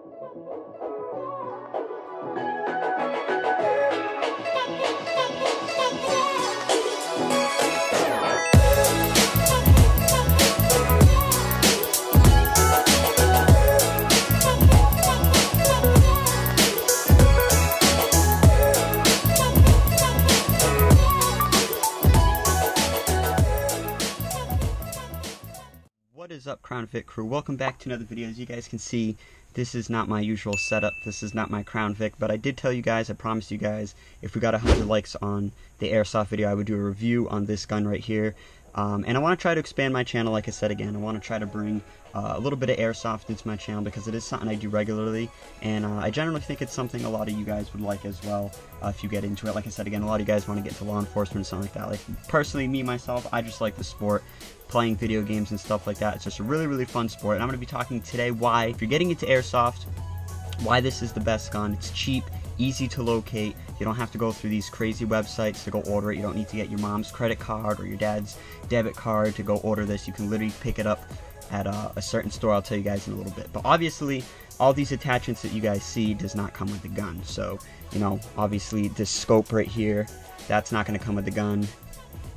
What is up, Crown Vic Crew? Welcome back to another video. As you guys can see, this is not my usual setup. This is not my Crown Vic, but I did tell you guys, I promised you guys, if we got 100 likes on the Airsoft video, I would do a review on this gun right here. And I want to try to expand my channel, like I said again. I want to try to bring a little bit of Airsoft into my channel because it is something I do regularly. And I generally think it's something a lot of you guys would like as well if you get into it. Like I said again, a lot of you guys want to get into law enforcement and something like that. Like, personally, me, myself, I just like the sport. Playing video games and stuff like that. It's just a really, really fun sport. And I'm going to be talking today why, if you're getting into Airsoft, why this is the best gun. It's cheap, easy to locate. You don't have to go through these crazy websites to go order it. You don't need to get your mom's credit card or your dad's debit card to go order this. You can literally pick it up at a certain store. I'll tell you guys in a little bit. But obviously, all these attachments that you guys see does not come with the gun. So, you know, obviously this scope right here, that's not going to come with the gun.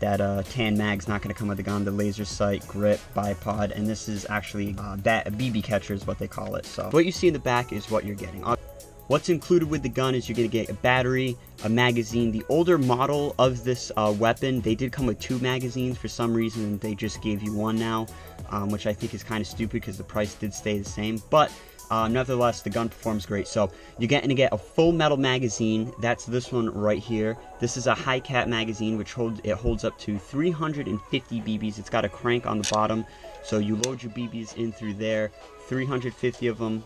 That tan mag's not going to come with the gun, the laser sight, grip, bipod, and this is actually a BB catcher is what they call it. So what you see in the back is what you're getting. What's included with the gun is you're going to get a battery, a magazine. The older model of this weapon, they did come with 2 magazines. For some reason, they just gave you 1 now, which I think is kind of stupid because the price did stay the same. But nevertheless, the gun performs great. So you're getting to get a full metal magazine. That's this one right here. This is a high cap magazine, which holds up to 350 BBs. It's got a crank on the bottom, so you load your BBs in through there, 350 of them,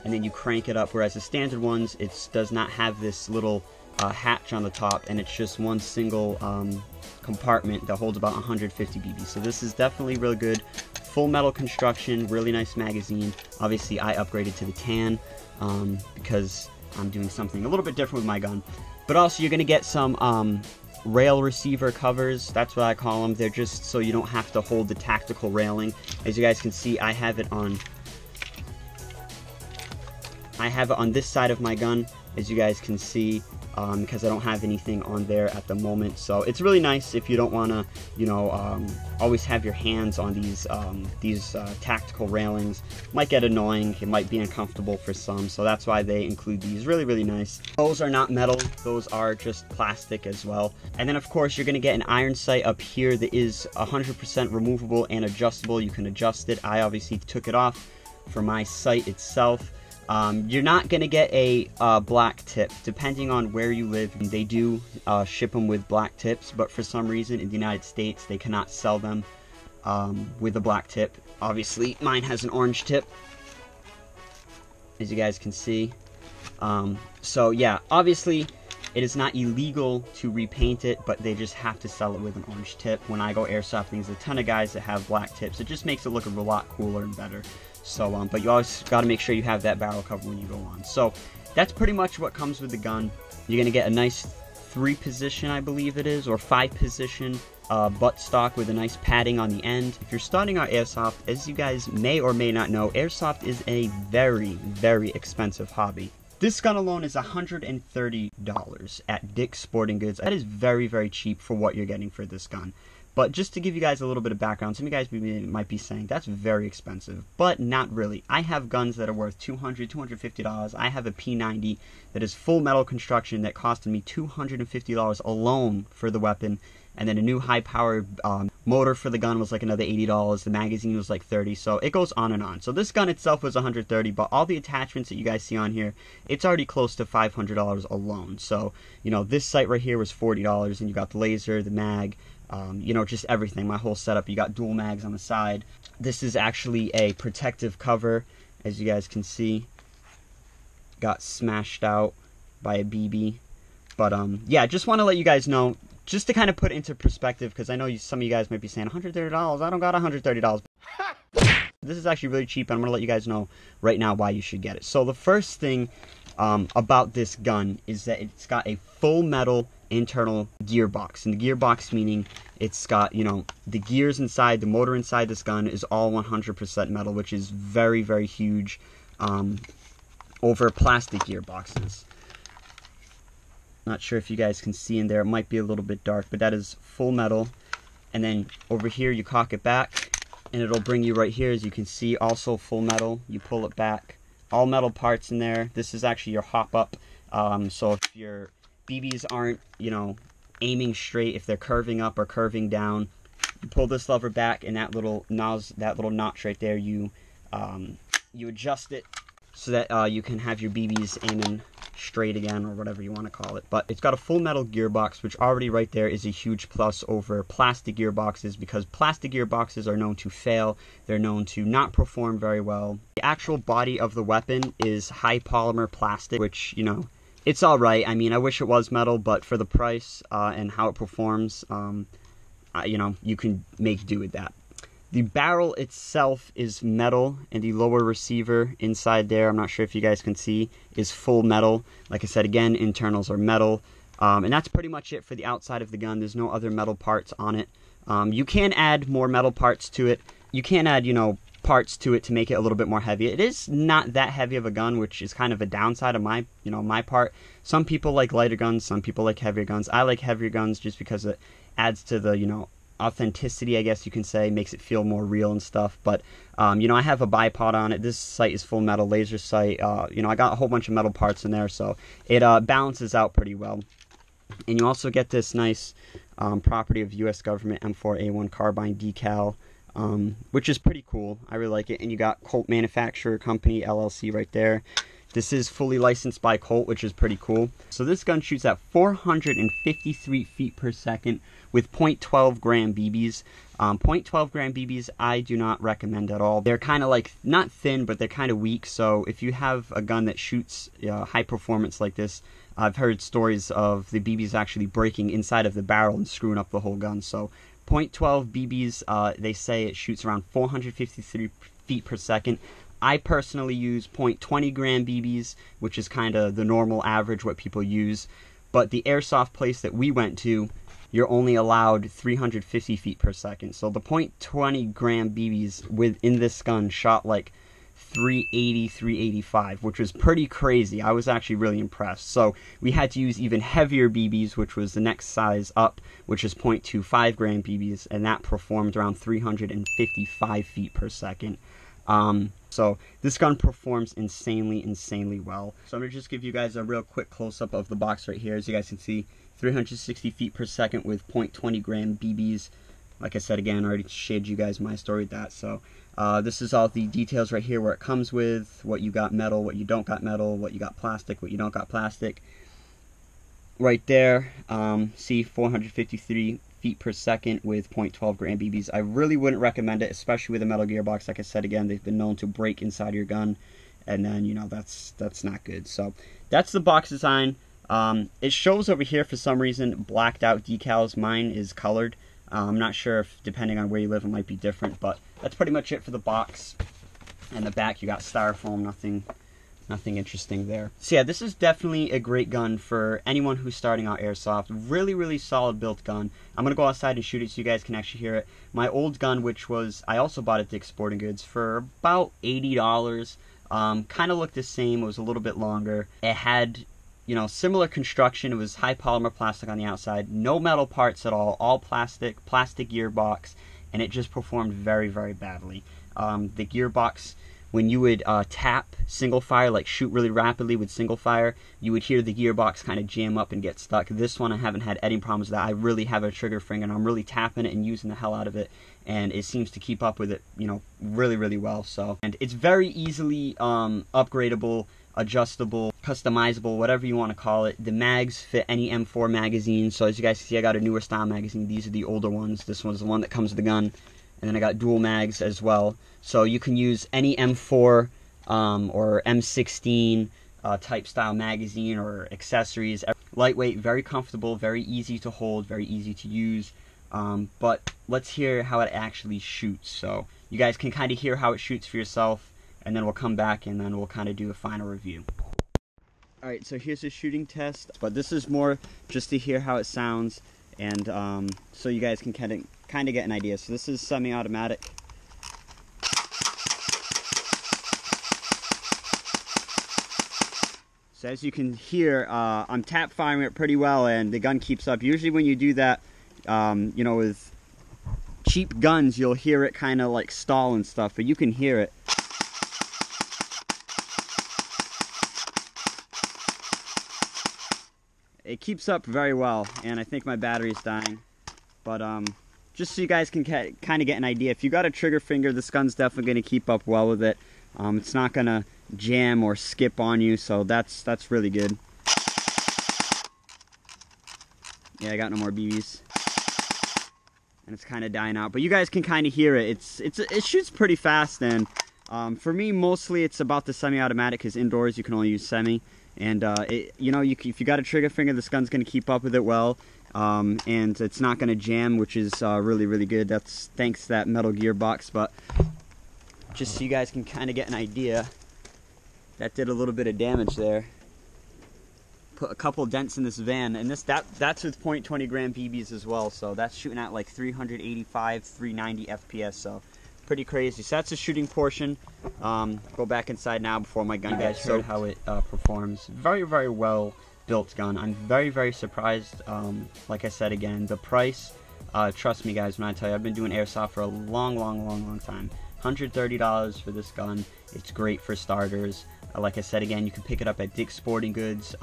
and then you crank it up. Whereas the standard ones, it does not have this little hatch on the top, and it's just one single compartment that holds about 150 BBs. So this is definitely really good. Full metal construction, really nice magazine. Obviously, I upgraded to the tan because I'm doing something a little bit different with my gun. But also, you're going to get some rail receiver covers. That's what I call them. They're just so you don't have to hold the tactical railing. As you guys can see, I have it on this side of my gun, as you guys can see, because I don't have anything on there at the moment. So it's really nice if you don't want to, you know, always have your hands on these tactical railings. Might get annoying. It might be uncomfortable for some. So that's why they include these. Really, really nice. Those are not metal. Those are just plastic as well. And then, of course, you're going to get an iron sight up here that is 100% removable and adjustable. You can adjust it. I obviously took it off for my sight itself. You're not going to get a black tip. Depending on where you live, they do ship them with black tips, but for some reason in the United States they cannot sell them with a black tip. Obviously mine has an orange tip, as you guys can see. So yeah, obviously it is not illegal to repaint it, but they just have to sell it with an orange tip. When I go airsofting, there's a ton of guys that have black tips. It just makes it look a lot cooler and better. So, but you always got to make sure you have that barrel cover when you go on. So, that's pretty much what comes with the gun. You're going to get a nice 3-position, I believe it is, or 5-position buttstock with a nice padding on the end. If you're starting out Airsoft, as you guys may or may not know, Airsoft is a very, very expensive hobby. This gun alone is $130 at Dick's Sporting Goods. That is very, very cheap for what you're getting for this gun. But just to give you guys a little bit of background, some of you guys might be saying, that's very expensive. But not really. I have guns that are worth $200, $250. I have a P90 that is full metal construction that costed me $250 alone for the weapon. And then a new high-powered motor for the gun was like another $80. The magazine was like $30. So it goes on and on. So this gun itself was $130, but all the attachments that you guys see on here, it's already close to $500 alone. So, you know, this sight right here was $40, and you got the laser, the mag, you know, just everything, my whole setup. You got dual mags on the side. This is actually a protective cover, as you guys can see. Got smashed out by a BB. But, yeah, just want to let you guys know, just to kind of put it into perspective, because I know some of you guys might be saying, $130, I don't got $130. This is actually really cheap, and I'm going to let you guys know right now why you should get it. So the first thing about this gun is that it's got a full metal internal gearbox. And the gearbox meaning it's got, you know, the gears inside, the motor inside this gun is all 100% metal, which is very, very huge. over plastic gearboxes. Not sure if you guys can see in there, it might be a little bit dark, but that is full metal. And then over here you cock it back and it'll bring you right here, as you can see, also full metal. You pull it back, all metal parts in there. This is actually your hop up, so if your BBs aren't, you know, aiming straight, if they're curving up or curving down, you pull this lever back and that little notch right there, you adjust it so that you can have your BBs aiming straight again, or whatever you want to call it. But it's got a full metal gearbox, which already right there is a huge plus over plastic gearboxes, because plastic gearboxes are known to fail. They're known to not perform very well. The actual body of the weapon is high polymer plastic, which, you know, it's all right. I mean, I wish it was metal, but for the price and how it performs, you know, you can make do with that. The barrel itself is metal, and the lower receiver inside there, I'm not sure if you guys can see, is full metal. Like I said, again, internals are metal. And that's pretty much it for the outside of the gun. There's no other metal parts on it. You can add more metal parts to it. You can add, you know, parts to it to make it a little bit more heavy. It is not that heavy of a gun, which is kind of a downside of my, you know, my part. Some people like lighter guns, some people like heavier guns. I like heavier guns just because it adds to the, you know, authenticity, I guess you can say, makes it feel more real and stuff. But you know, I have a bipod on it. This sight is full metal, laser sight. You know, I got a whole bunch of metal parts in there, so it balances out pretty well. And you also get this nice property of U.S. government M4A1 carbine decal, which is pretty cool. I really like it. And you got Colt Manufacturer Company LLC right there. This is fully licensed by Colt, which is pretty cool. So this gun shoots at 453 feet per second with .12 gram BBs. .12 gram BBs I do not recommend at all. They're kind of like, not thin, but they're kind of weak. So if you have a gun that shoots high performance like this, I've heard stories of the BBs actually breaking inside of the barrel and screwing up the whole gun. So .12 BBs, they say it shoots around 453 feet per second. I personally use .20 gram BBs, which is kind of the normal average, what people use. But the airsoft place that we went to, you're only allowed 350 feet per second. So the .20 gram BBs within this gun shot like 380, 385, which was pretty crazy. I was actually really impressed. So we had to use even heavier BBs, which was the next size up, which is .25 gram BBs, and that performed around 355 feet per second. So this gun performs insanely well. So I'm going to just give you guys a real quick close-up of the box right here. As you guys can see, 360 feet per second with .20 gram BBs. Like I said, again, I already shared you guys my story with that. So this is all the details right here, where it comes with, what you got metal, what you don't got metal, what you got plastic, what you don't got plastic. Right there, see, 453 feet per second with .12 gram BBs. I really wouldn't recommend it, especially with a metal gearbox. Like I said, again, they've been known to break inside your gun, and then, you know, that's not good. So that's the box design. It shows over here for some reason blacked out decals. Mine is colored. I'm not sure if, depending on where you live, it might be different, but that's pretty much it for the box. And the back, you got styrofoam, nothing interesting there. So yeah, this is definitely a great gun for anyone who's starting out airsoft. Really solid built gun. I'm gonna go outside and shoot it so you guys can actually hear it. My old gun, which was, I also bought at Dick's Sporting Goods for about $80. Kind of looked the same. It was a little bit longer. It had, you know, similar construction. It was high polymer plastic on the outside, no metal parts at all plastic gearbox, and it just performed very badly. The gearbox, when you would tap single fire, like shoot really rapidly with single fire, you would hear the gearbox kind of jam up and get stuck. This one, I haven't had any problems with that. I really have a trigger finger, and I'm really tapping it and using the hell out of it, and it seems to keep up with it, you know, really well. So, and it's very easily upgradable, adjustable, customizable, whatever you want to call it. The mags fit any M4 magazine. So as you guys see, I got a newer style magazine. These are the older ones. This one's the one that comes with the gun. And then I got dual mags as well. So you can use any M4 or M16 type style magazine or accessories. Lightweight, very comfortable, very easy to hold, very easy to use. But let's hear how it actually shoots. So you guys can kind of hear how it shoots for yourself, and then we'll come back and then we'll kind of do a final review. Alright, so here's a shooting test, but this is more just to hear how it sounds, and so you guys can kind of get an idea. So this is semi-automatic. So as you can hear, I'm tap firing it pretty well, and the gun keeps up. Usually when you do that, you know, with cheap guns, you'll hear it kind of like stall and stuff, but you can hear it. It keeps up very well, and I think my battery's dying. But just so you guys can kind of get an idea, if you got a trigger finger, this gun's definitely going to keep up well with it. It's not going to jam or skip on you, so that's really good. Yeah, I got no more BBs. And it's kind of dying out, but you guys can kind of hear it. It shoots pretty fast, and for me, mostly it's about the semi-automatic, because indoors you can only use semi. And you know, if you got a trigger finger, this gun's going to keep up with it well, and it's not going to jam, which is really good. That's thanks to that metal gearbox. But just so you guys can kind of get an idea, that did a little bit of damage there. Put a couple dents in this van, and that's with .20 gram BBs as well, so that's shooting at like 385, 390 FPS, so pretty crazy. So that's the shooting portion. Go back inside now before my gun gets showed how it performs. Very well built gun. I'm very surprised. Like I said again, the price. Trust me, guys, when I tell you, I've been doing airsoft for a long time. $130 for this gun. It's great for starters. Like I said again, you can pick it up at Dick's Sporting Goods.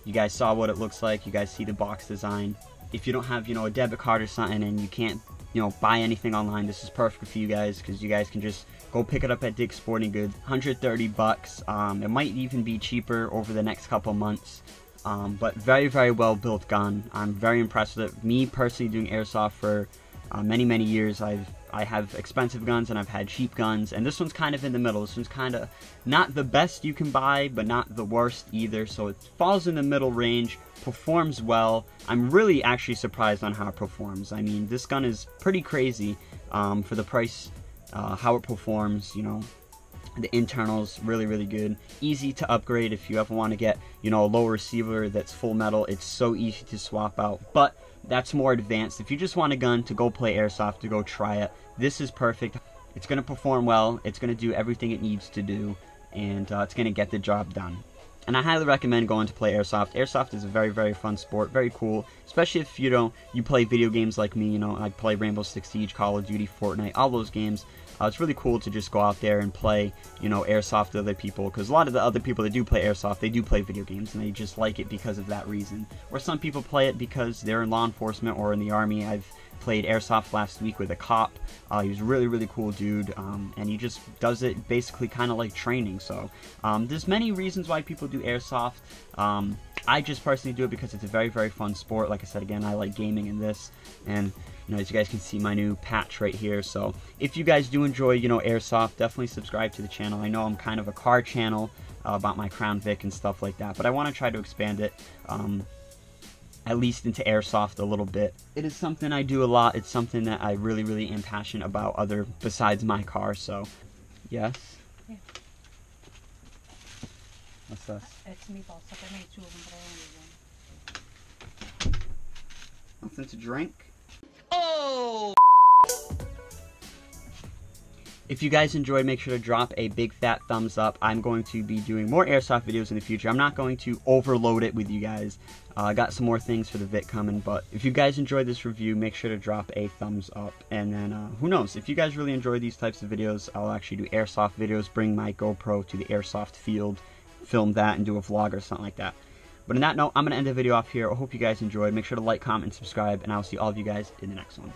You guys saw what it looks like. You guys see the box design. If you don't have, you know, a debit card or something, and you can't, you know, buy anything online, this is perfect for you guys, because you guys can just go pick it up at Dick's Sporting Goods. 130 bucks. It might even be cheaper over the next couple months. But very well built gun. I'm very impressed with it. Me personally, doing airsoft for many years, I have expensive guns and I've had cheap guns, and this one's kind of in the middle. This one's kind of not the best you can buy, but not the worst either, so it falls in the middle range, performs well. I'm really actually surprised on how it performs. I mean, this gun is pretty crazy for the price, how it performs, you know. The internals really good, easy to upgrade if you ever want to get, you know, a low receiver that's full metal. It's so easy to swap out, but that's more advanced. If you just want a gun to go play airsoft, to go try it, this is perfect. It's going to perform well, it's going to do everything it needs to do, and it's going to get the job done. And I highly recommend going to play airsoft. Airsoft is a very fun sport, very cool, especially if you play video games like me. You know, I play Rainbow Six Siege, Call of Duty, Fortnite, all those games. It's really cool to just go out there and play, you know, airsoft with other people, because a lot of the other people that do play airsoft, they do play video games, and they just like it because of that reason. Or some people play it because they're in law enforcement or in the army. I've played airsoft last week with a cop. He was a really cool dude, and he just does it basically kind of like training. So there's many reasons why people do airsoft. I just personally do it because it's a very fun sport. Like I said again, I like gaming in this, and you know, as you guys can see, my new patch right here. So if you guys do enjoy, you know, airsoft, definitely subscribe to the channel. I know I'm kind of a car channel about my Crown Vic and stuff like that, but I want to try to expand it at least into airsoft a little bit. It is something I do a lot. It's something that I really am passionate about, other besides my car. So yes. Yeah. What's this? It's meatballs. I made 2 of them, but I only did 1. Nothing to drink. Oh! If you guys enjoyed, make sure to drop a big fat thumbs up. I'm going to be doing more airsoft videos in the future. I'm not going to overload it with you guys. I got some more things for the Vic coming, but if you guys enjoyed this review, make sure to drop a thumbs up. And then, who knows, if you guys really enjoy these types of videos, I'll actually do airsoft videos, bring my GoPro to the airsoft field, film that, and do a vlog or something like that. But on that note, I'm going to end the video off here. I hope you guys enjoyed. Make sure to like, comment, and subscribe, and I'll see all of you guys in the next one.